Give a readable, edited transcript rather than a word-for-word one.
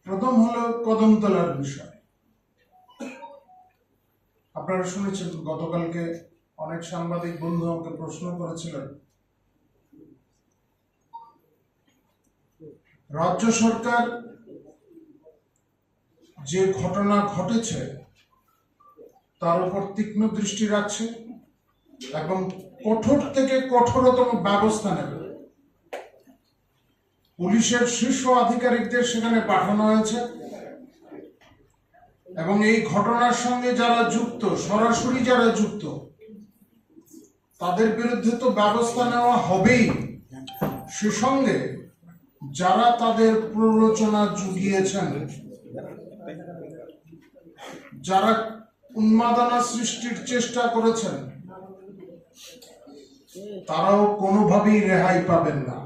প্রথম হলো কদমতলার বিষয়। আপনারা শুনেছেন গতকালকে অনেক সাংবাদিক বন্ধু আমাকে প্রশ্ন করেছিলেন, রাজ্য সরকার যে ঘটনা ঘটেছে তার উপর তীক্ষ্ণ দৃষ্টি রাখছে এবং কঠোর থেকে কঠোরতম ব্যবস্থা নেবে। পুলিশের শীর্ষ আধিকারিকদের সেখানে পাঠানো হয়েছে এবং এই ঘটনার সঙ্গে যারা যুক্ত, সরাসরি যারা যুক্ত, তাদের বিরুদ্ধে তো ব্যবস্থা নেওয়া হবেই। সে সঙ্গে যারা তাদের প্ররোচনা জুগিয়েছেন, যারা উন্মাদনা সৃষ্টির চেষ্টা করেছেন, তারাও কোনোভাবেই রেহাই পাবেন না।